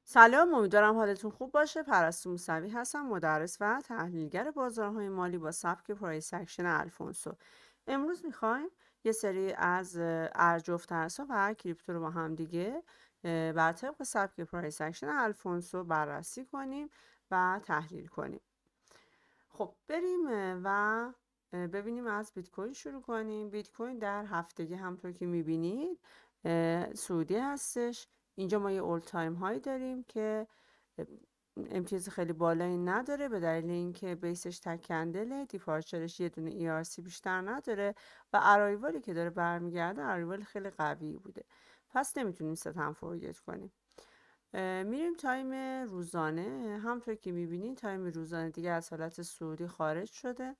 سلام، امیدوارم حالتون خوب باشه. پرستو موسوی هستم، مدرس و تحلیلگر بازارهای مالی با سبک پرایس اکشن الفونسو. امروز میخوایم یه سری از ارج و ترسا و کریپتو رو با هم دیگه بر طبق سبک پرایس اکشن الفونسو بررسی کنیم و تحلیل کنیم. خب بریم و ببینیم از بیت کوین شروع کنیم. بیت کوین در هفتگی همطور که میبینید سعودی هستش. اینجا ما یه اول تایم های داریم که امتیاز خیلی بالایی نداره به دلیل اینکه بیسش تک کندله، دیپارچرش یه دونه ERC بیشتر نداره و ارایوالی که داره برمیگرده ارایوال خیلی قوی بوده، پس نمیتونیم ستم فورگت کنیم. میریم تایم روزانه. همطور که میبینین تایم روزانه دیگه از حالت صعودی خارج شده،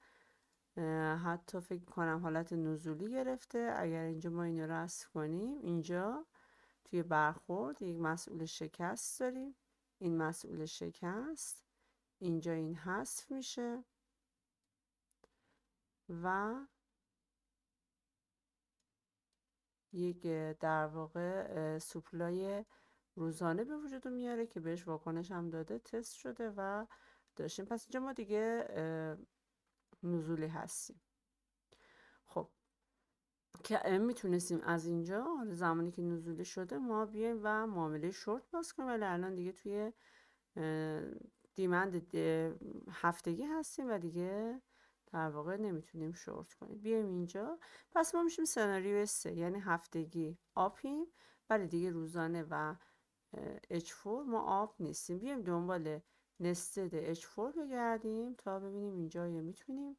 حتی فکر کنم حالت نزولی گرفته. اگر اینجا ما اینو رسم کنیم، اینجا توی برخورد یک مسئول شکست داریم. این مسئول شکست اینجا این حذف میشه و یک در واقع سوپلای روزانه به وجود میاره که بهش واکنش هم داده، تست شده و داشتیم. پس اینجا ما دیگه نزولی هستیم. خب که میتونستیم از اینجا، حالا زمانی که نزولی شده، ما بیایم و معامله شورت باز کنیم، ولی الان دیگه توی دیمند هفتگی هستیم و دیگه در واقع نمیتونیم شورت کنیم. بیایم اینجا. پس ما میشیم سناریو 3، یعنی هفتگی آپیم ولی دیگه روزانه و H4 ما آپ نیستیم. بیایم دنبال نستد H4 بگردیم تا ببینیم اینجا یا میتونیم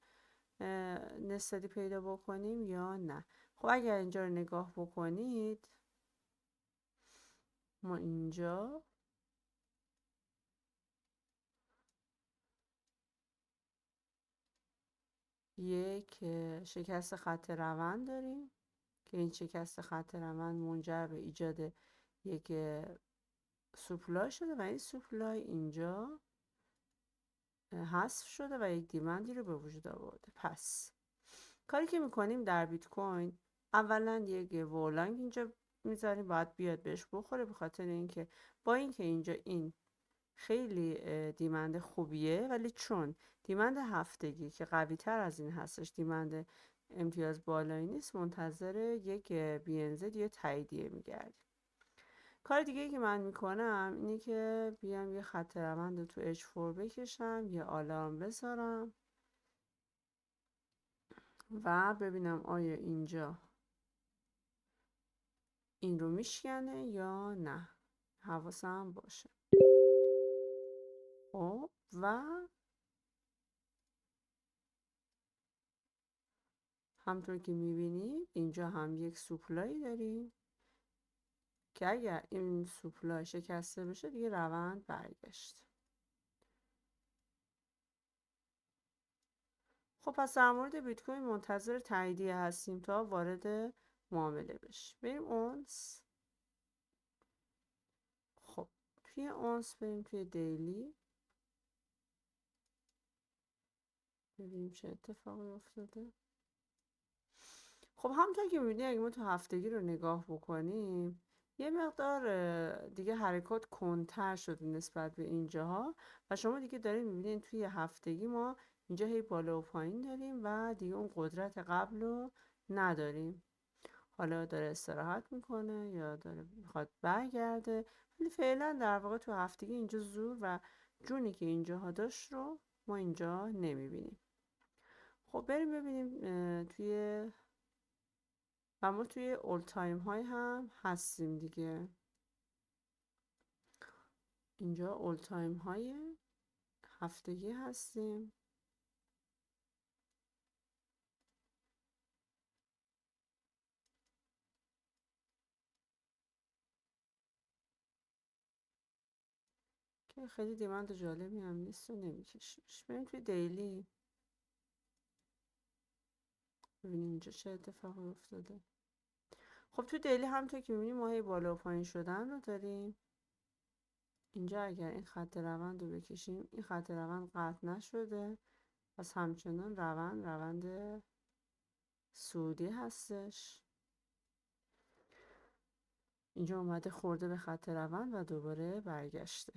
نستدی پیدا بکنیم یا نه. خب اگر اینجا رو نگاه بکنید، ما اینجا یک شکست خط روند داریم که این شکست خط روند منجر به ایجاد یک سوپلای شده و این سوپلای اینجا حذف شده و یک دیمندی رو به وجود آورده. پس کاری که میکنیم در بیت کوین، اولا یک ورلانگ اینجا میذاریم، باید بیاد بهش بخوره، به خاطر اینکه با اینکه اینجا این خیلی دیمند خوبیه، ولی چون دیمند هفتگی که قوی تر از این هستش، دیمند امتیاز بالایی نیست، منتظر یک BNZ یا تاییدیه میگردیم. کار دیگه که من میکنم اینه که بیام یه خط روند رو تو H4 بکشم، یه آلارم بذارم و ببینم آیا اینجا این رو میشکنه یا نه. حواسم باشه. و همطور که میبینید اینجا هم یک سوپلایی داریم که اگر این سوپلای شکسته بشه دیگه روند برگشت. خب پس در مورد بیت کوین منتظر تاییدیه هستیم تا وارد معامله بشیم. بریم اونس. خب توی اونس بریم توی دیلی ببینیم چه اتفاقی افتاده. خب همونطور که میبینید اگه ما تو هفتگی رو نگاه بکنیم، یه مقدار دیگه حرکات کنتر شده نسبت به اینجاها و شما دیگه دارید میبینید توی هفتگی ما اینجا هی بالا و پایین داریم و دیگه اون قدرت قبل رو نداریم. حالا داره استراحت میکنه یا داره میخواد برگرده، ولی فعلا در واقع تو هفتگی اینجا زور و جونی که اینجاها داشت رو ما اینجا نمیبینیم. خب بریم ببینیم و ما توی اول تایم های هم هستیم دیگه. اینجا اول تایم های هفتگی هستیم که خیلی دیمند جالبی هم نیست و نمیکشیمش. بریم توی دیلی ببینیم اینجا چه اتفاقی افتاده. خب توی دیلی همونطور که میبینیم ما هی بالا و پایین شدن رو داریم. اینجا اگر این خط روند رو بکشیم، این خط روند قطع نشده، پس همچنان روند صعودی هستش. اینجا اومده خورده به خط روند و دوباره برگشته.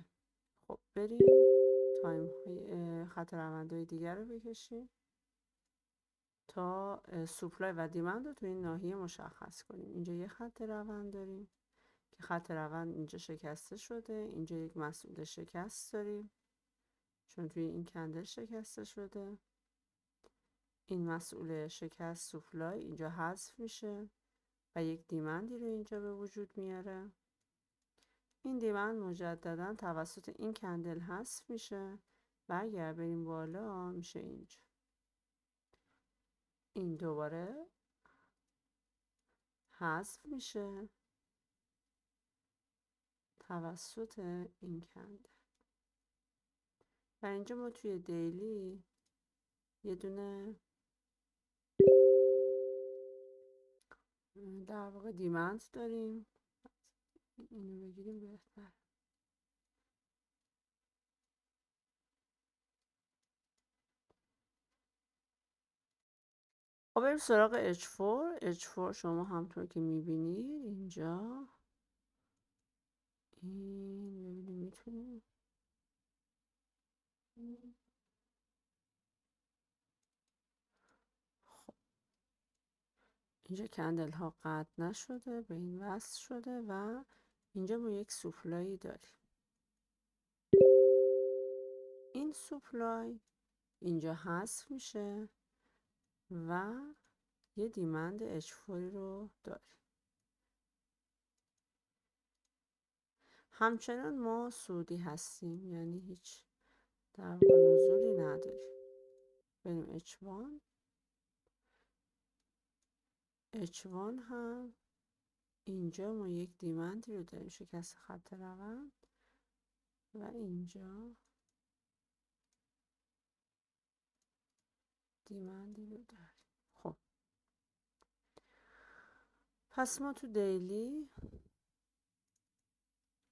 خب بریم تایم های خط روندهای دیگر رو بکشیم تا سوپلای و دیمند رو تو این ناحیه مشخص کنیم. اینجا یه خط روند داریم که خط روند اینجا شکسته شده، اینجا یک مسئول شکست داریم چون توی این کندل شکسته شده. این مسئول شکست سوپلای اینجا حذف میشه و یک دیمندی رو اینجا به وجود میاره. این دیمند مجددا توسط این کندل حذف میشه و اگر بریم بالا میشه اینجا. این دوباره حذف میشه توسط این کندل و اینجا ما توی دیلی یه دونه در واقع دیمند داریم. اینو بگیریم بهتر. خب بریم سراغ H4 شما همطور که میبینید اینجا این ببینیم میتونیم خب اینجا کندل ها قطع نشده به این وصل شده و اینجا ما یک سوپلایی داریم. این سوپلای اینجا حذف میشه و یه دیمند H4 رو داریم. همچنان ما سودی هستیم یعنی هیچ در واقع نزولی نداریم. بریم H1 هم اینجا ما یک دیمندی رو داریم شکست خط روند و اینجا دیمندی رو داریم. خب پس ما تو دیلی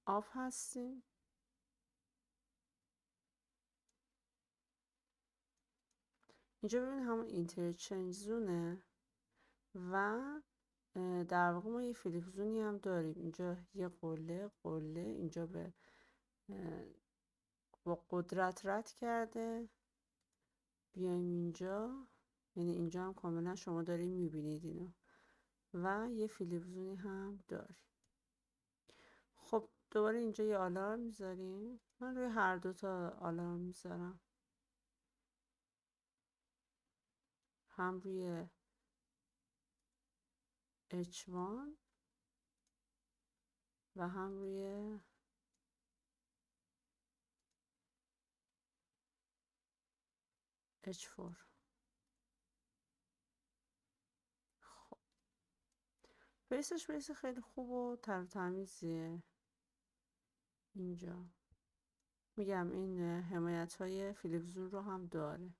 آف هستیم. اینجا ببینید همون اینترچنج زونه و در واقع ما یه فلیپ زونی هم داریم. اینجا یه قله اینجا با قدرت رد کرده. بیایم اینجا یعنی اینجا هم کاملا شما داریم میبینید اینو و یه فلیپ زونی هم داریم. خب دوباره اینجا یه آلارم میذاریم. من روی هر دوتا آلارم میذارم، هم روی H1 و هم روی H4. خب بیسش خیلی خوب و تر و تمیزیه. اینجا میگم این حمایت های فلیپ زون رو هم داره،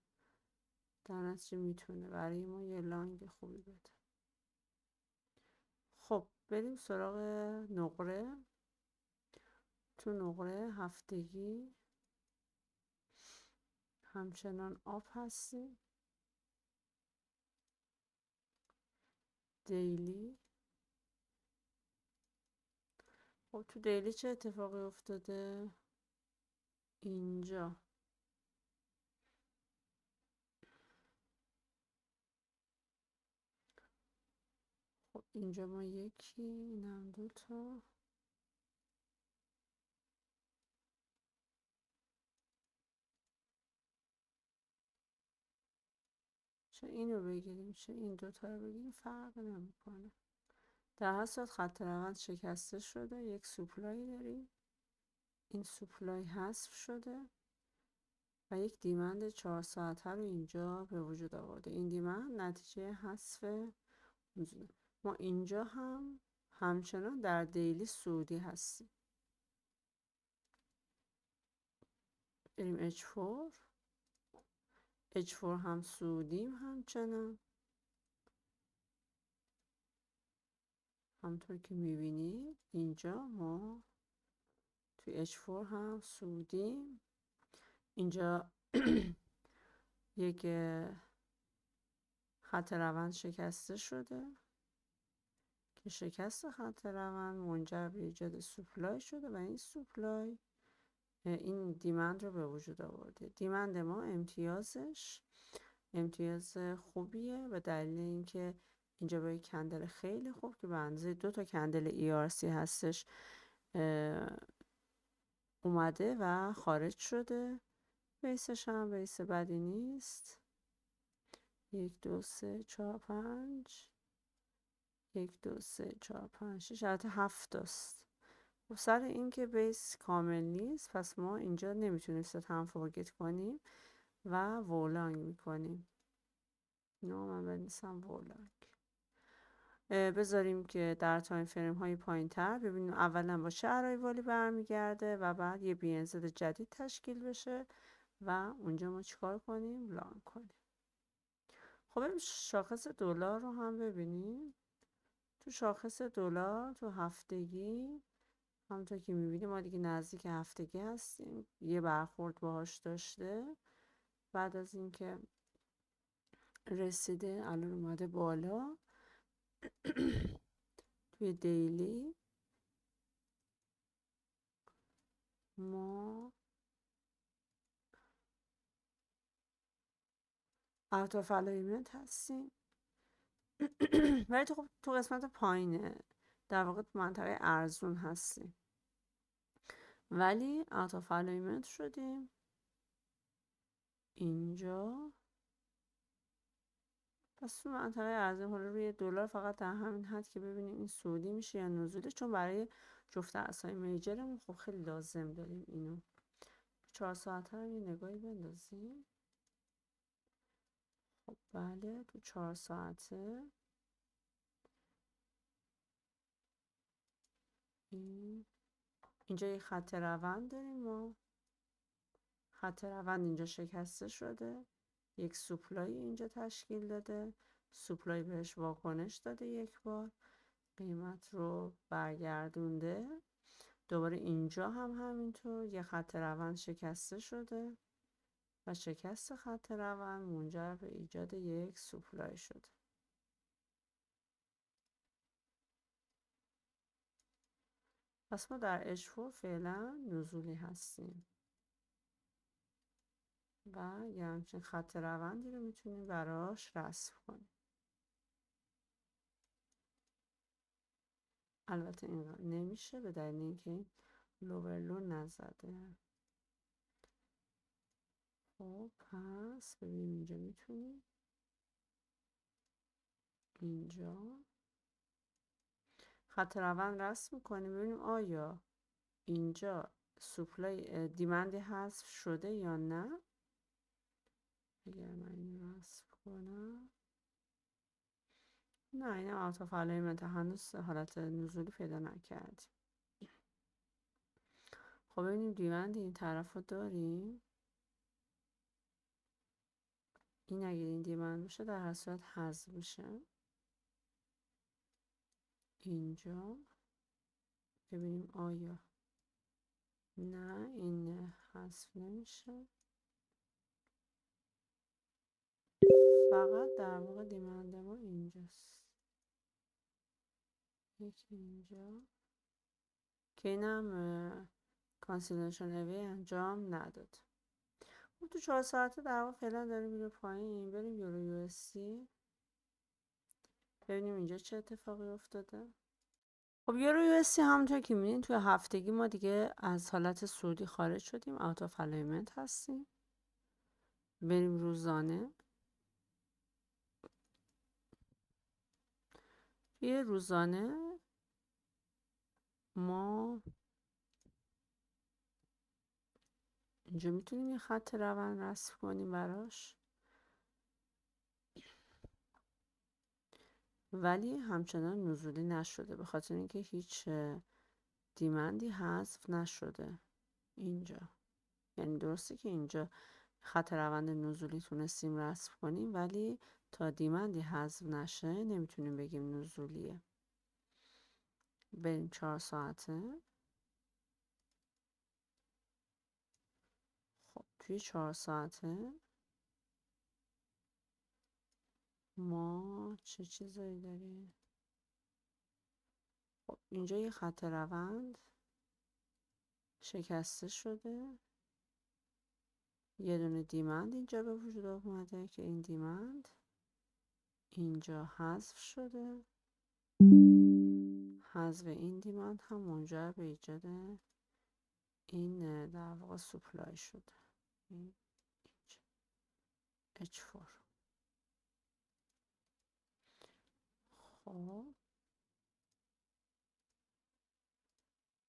در نتیجه میتونه برای ما یه لانگ خوبی بده. خب بریم سراغ نقره. تو نقره هفتگی همچنان آب هستیم. دیلی خب تو دیلی چه اتفاقی افتاده؟ اینجا خب اینجا ما یکی، اینم دوتا. چه اینو بگیریم چه این دوتا رو بگیریم فرق نمیکنه. در هر صورت خط روند شکسته شده. یک سوپلای داریم، این سوپلای حذف شده و یک دیمند 4 ساعته رو اینجا به وجود آورده. این دیمند نتیجه حذف میزونه. ما اینجا هم همچنان در دیلی سعودی هستیم. بریم H4 هم سعودیم همچنان همطور که میبینید. اینجا ما توی H4 هم سعودیم. اینجا یک خط روند شکسته شده که شکست خط روند منجر به ایجاد سوپلای شده و این سوپلای این دیمند رو به وجود آورده. دیمند ما امتیاز خوبیه به دلیل اینکه اینجا با یک کندل خیلی خوب که به اندازه 2 تا کندل ERC هستش اومده و خارج شده. بیسش هم بیس بدی نیست. 1 2 3 4 5 1 2 3 4 5 6 البته 7 است. خب سر این که بیس کامل نیست پس ما اینجا نمیتونیم ست هم فورگت کنیم و وولانگ میکنیم. اینو من بنویسم وولانگ. بذاریم که در تایم فریم های پایین تر ببینیم اولا با چه ارایوالی برمیگرده و بعد یه BNZ جدید تشکیل بشه و اونجا ما چیکار کنیم؟ لانگ کنیم. خب بریم شاخص دلار رو هم ببینیم. تو شاخص دلار تو هفتگی همونطور که میبینیم ما دیگه نزدیک هفتگی هستیم. یه برخورد باهاش داشته. بعد از اینکه رسیده الان اومده بالا توی دیلی ما اوت آف الاینمنت هستیم. ولی تو قسمت پایینه، در واقع تو منطقه ارزون هستیم ولی اوت آف الاینمنت شدیم اینجا. پس تو منطقه ارزون حالا روی دلار فقط در همین حد که ببینیم این صعودی میشه یا نزولی، چون برای جفت ارزهای میجرمون خب خیلی لازم داریم اینو. 4 ساعته رو یه نگاهی بندازیم. خب بله تو 4 ساعته اینجا یه خط روند داریم ما. خط روند اینجا شکسته شده، یک سوپلای اینجا تشکیل داده، سوپلای بهش واکنش داده، یک بار قیمت رو برگردونده. دوباره اینجا هم همینطور یه خط روند شکسته شده و شکست خط روند منجر به ایجاد یک سوپلای شده. پس ما در H4 فعلا نزولی هستیم و یه همچین خط روندی رو میتونیم براش رسم کنیم. البته این نمیشه به دلیل اینکه این لوورلو نزده. خب پس ببینیم اینجا میتونیم اینجا خط روند رسم میکنیم ببینیم آیا اینجا سوپلای دیمندی حذف شده یا نه. اگر من این رسم کنم نه، این اوت آف الاینمنت هنوز حالت نزولی پیدا نکردیم. خب ببینیم دیمند این طرف رو داریم. این اگر این دیمند باشه در هر صورت حذف میشه. اینجا ببینیم آیا نه این حذف نمیشه. فقط در واقع دیمند ما اینجاست. یکی اینجا که اینم کانسیلنشن اوی انجام نداد. خب تو 4 ساعته در واقع فعلا داریم میره پایین. بریم یورو یو اس سی ببینیم اینجا چه اتفاقی افتاده. خب یورو یو اس سی همونطور که میبینید توی هفتگی ما دیگه از حالت صعودی خارج شدیم، اوت آف الاینمنت هستیم. بریم روزانه. توی روزانه ما اینجا میتونیم یه خط روند رسم کنیم براش، ولی همچنان نزولی نشده به خاطر اینکه هیچ دیمندی حذف نشده اینجا. یعنی درسته که اینجا خط روند نزولی تونستیم رسم کنیم ولی تا دیمندی حذف نشه نمیتونیم بگیم نزولیه. بریم 4 ساعته. خب توی 4 ساعته ما چه چیزایی داریم؟ اینجا یه خط روند شکسته شده، یه دونه دیمند اینجا به وجود اومده که این دیمند اینجا حذف شده. حذف این دیمند هم منجر به ایجاد این در واقع سوپلای شده، این H4. خب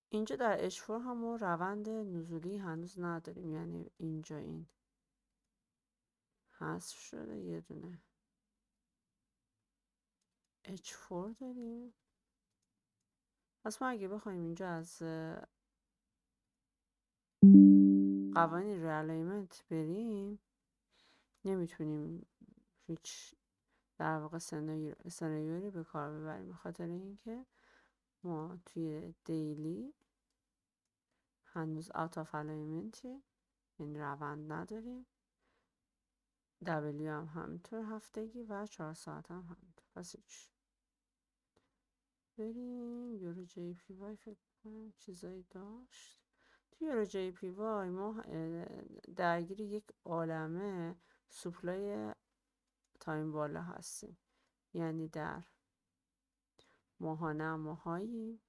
اینجا در H4 هم ما روند نزولی هنوز نداریم، یعنی اینجا این حذف شده، یه دونه H4 داریم. پس ما اگه بخوایم اینجا از قوانین ریالیمنت بریم نمیتونیم هیچ در واقع سناریویی به کار ببریم، به خاطر اینکه ما توی دیلی هنوز out of alignmentی، یعنی روند نداریم. W هم همینطور هفتگی و 4 ساعت هم همینطور. پس هیچ. بریم یورو جی پی وای، فکر کنم چیزایی داشت. توی یورو جی پی وای ما درگیر یک عالمه سوپلای تایم بالا هستیم، یعنی در ماهانه هم ماهایی،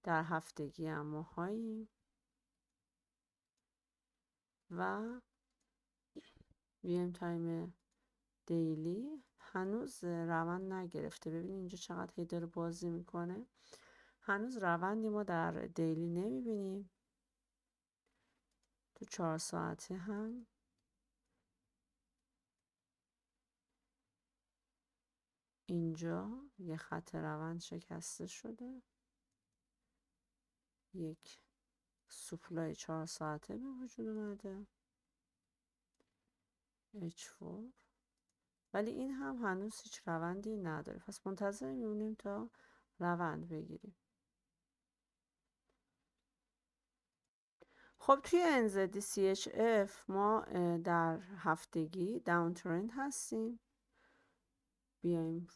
در هفتگی هم ماهایی و ویم تایم دیلی هنوز روند نگرفته. ببینید اینجا چقدر هی داره بازی میکنه. هنوز روندی ما در دیلی نمیبینیم. تو 4 ساعته هم اینجا یه خط روند شکسته شده، یک سوپلای 4 ساعته به وجود اومده H4، ولی این هم هنوز هیچ روندی نداره. پس منتظر میمونیم تا روند بگیریم. خب توی NZDCHF ما در هفتگی داون ترند هستیم. بیایم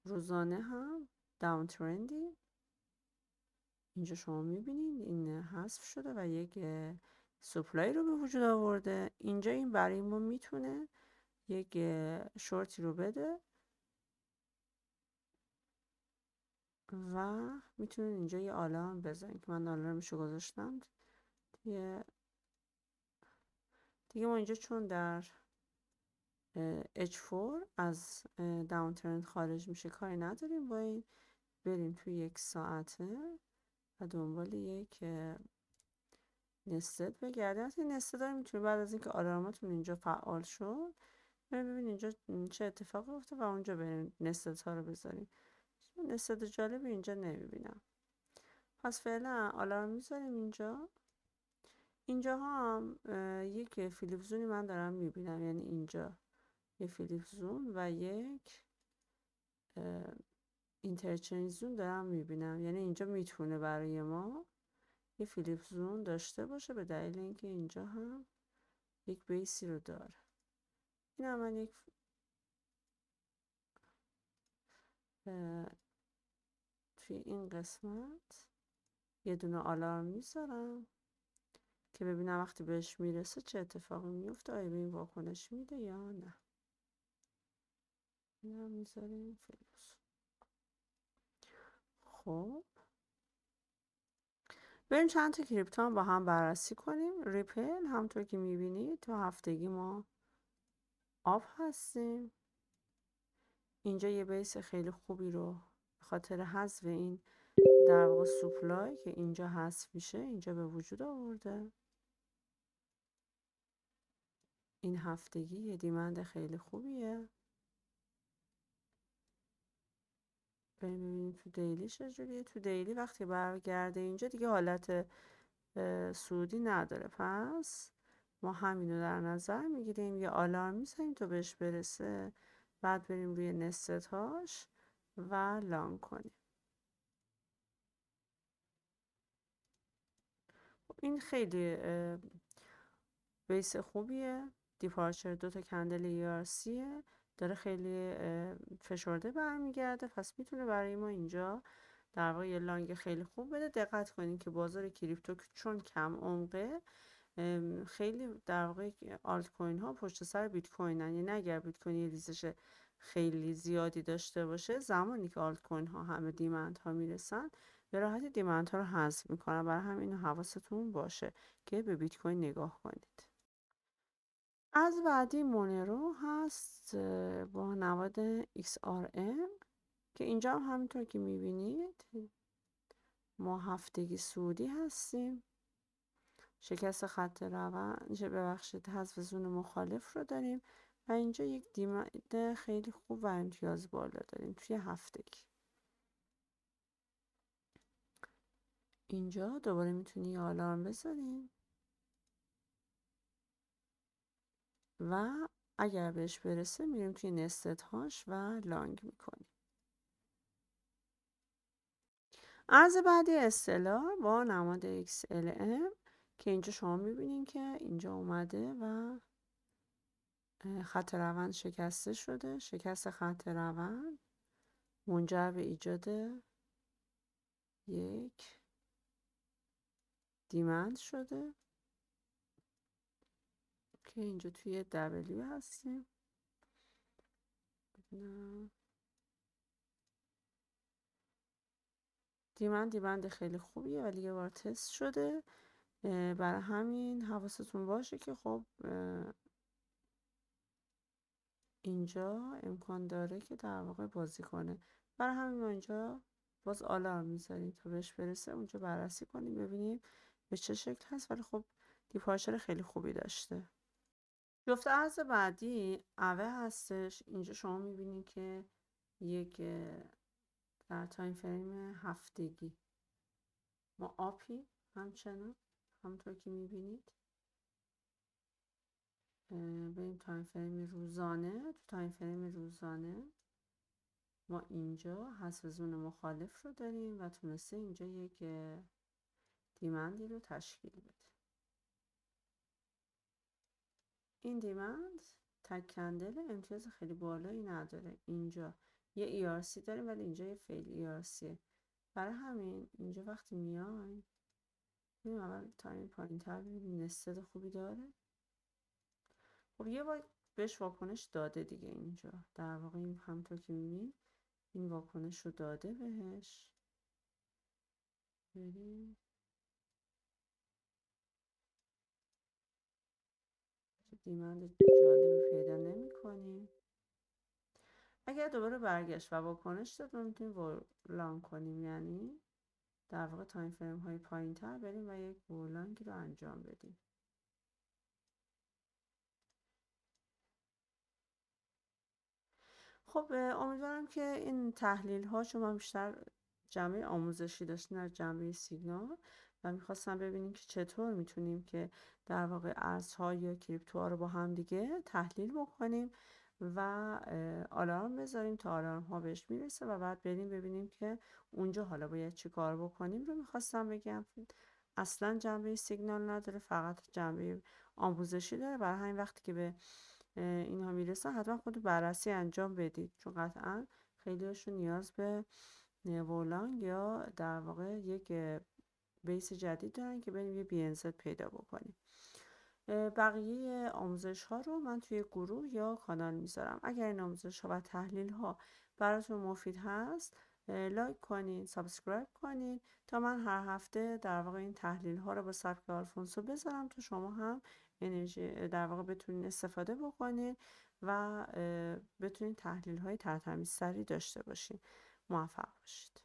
روزانه هم داون ترندی. اینجا شما میبینید این حذف شده و یک سپلای رو به وجود آورده. اینجا این برای ما میتونه یک شورتی رو بده و میتونید اینجا یه آلارم بزنید که من آلارمشو گذاشتم. دیگه ما اینجا چون در H4 از داون ترند خارج میشه کاری نداریم، با این بریم توی 1 ساعته و دنبال یک نستد بگردیم. از این نستد ها میتونید بعد از اینکه آلارماتون اینجا فعال شد ببینید اینجا چه اتفاقی افتاد و اونجا بریم نستد ها رو بذاریم. نستد جالبی اینجا نمیبینم. پس فعلا آلارم میذاریم اینجا. اینجا هم یک فیلیپ زونی من دارم میبینم، یعنی اینجا یک فیلیپ زون و یک اینترچنج زون دارم میبینم، یعنی اینجا میتونه برای ما یه فیلیپ زون داشته باشه به دلیل اینکه اینجا هم یک بیسی رو داره. این هم من یک توی این قسمت یه دونه آلارم میذارم که ببینم وقتی بهش میرسه چه اتفاقی میفته، آیا به این واکنش میده یا نه. این هم میذاریم فیلیپس. خب بریم چند تا کریپتو هم با هم بررسی کنیم. ریپل همونطور که میبینید تو هفتگی ما آف هستیم. اینجا یه بیس خیلی خوبی رو به خاطر حذف این در واقع سوپلای که اینجا حذف میشه اینجا به وجود آورده. این هفتگی یه دیمند خیلی خوبیه. بریم ببینیم تو دیلی چجوریه. تو دیلی وقتی برگرده اینجا دیگه حالت سودی نداره، پس ما همینو در نظر میگیریم، یه آلارم میزنیم تا بهش برسه، بعد بریم روی نستهاش و لانگ کنیم. این خیلی بیس خوبیه. دیپارچر 2 تا کندل ERCه داره خیلی فشرده برمیگرده، پس میتونه برای ما اینجا در واقع یه لانگ خیلی خوب بده. دقت کنین که بازار کریپتو چون کم عمقه، خیلی در واقع آلت کوین ها پشت سر بیت کوینن، یعنی اگر بیت کوین یه ریزش خیلی زیادی داشته باشه، زمانی که آلت کوین ها همه دیمند ها میرسن به راحتی دیمند ها رو حذف میکنن. برای همین حواستون باشه که به بیت کوین نگاه کنید. از بعدی مونرو هست با نواد XRM که اینجا هم همینطور که میبینید ما هفتگی سعودی هستیم. شکست خط روند، ببخشید، حذف زون مخالف رو داریم و اینجا یک دیمند خیلی خوب و امتیاز بالا داریم توی هفتگی. اینجا دوباره میتونی یه آلارم بذاریم و اگر بهش برسه میریم توی نستد هاش و لانگ میکنیم. ارز بعدی استلا با نماد XLM که اینجا شما میبینین که اینجا اومده و خط روند شکسته شده. شکست خط روند منجر به ایجاد یک دیمند شده که اینجا توی W هستیم. دیمند خیلی خوبیه ولی یه بار تست شده، برای همین حواستون باشه که خب اینجا امکان داره که در واقع بازی کنه. برای همین ما اینجا باز آلارم میذاریم تا بهش برسه، اونجا بررسی کنیم ببینیم به چه شکل هست، ولی خب دیپارچر خیلی خوبی داشته. جفت ارز بعدی اوه هستش. اینجا شما میبینید که یک در تایم فریم هفتگی ما آپی همچنان همونطور که میبینید. بریم تایم فریم روزانه. تو تایم فریم روزانه ما اینجا حذف زون مخالف رو داریم و تونسته اینجا یک دیمندی رو تشکیل بده. این دیمند تک کندل امتیاز خیلی بالایی نداره. اینجا یه ERC داریم ولی اینجا یه فیل ERCه. برای همین اینجا وقتی میایم بریم اول تایم پایین تر ببینیم نستد خوبی داره. خب یه بار بهش واکنش داده دیگه. اینجا در واقع این همونطور که میبینید این واکنش رو داده بهش. بریم دیمند جالبی پیدا نمی کنیم. اگر دوباره برگشت و واکنش داد ما میتونیم ورلانگ کنیم، یعنی در واقع تایم فریم های پایین تر بریم و یک ورلانگ رو انجام بدیم. خب امیدوارم که این تحلیل ها شما بیشتر جنبه آموزشی داشتین از جنبه سیگنال و میخواستم ببینیم که چطور میتونیم که در واقع ارزها یا کریپتوها رو با هم دیگه تحلیل بکنیم و آلارم بذاریم تا آلارم ها بهش میرسه و بعد بریم ببینیم که اونجا حالا باید چی کار بکنیم رو میخواستم بگم. اصلا جنبه سیگنال نداره، فقط جنبه آموزشی داره. برای همین وقتی که به اینها میرسن حتما خود بررسی انجام بدید، چون قطعا خیلیشون نیاز به ورلانگ یا در واقع یک بیس جدید دارن که بریم یه BNZ پیدا بکنیم. بقیه آموزش ها رو من توی گروه یا کانال میذارم. اگر این آموزش ها و تحلیل ها براتون مفید هست لایک کنین، سابسکرایب کنین تا من هر هفته در واقع این تحلیل ها رو با سبک آلفونسو بذارم تا شما هم انرژی در واقع بتونین استفاده بکنین و بتونین تحلیل های ترتمیز سری داشته باشین. موفق باشید.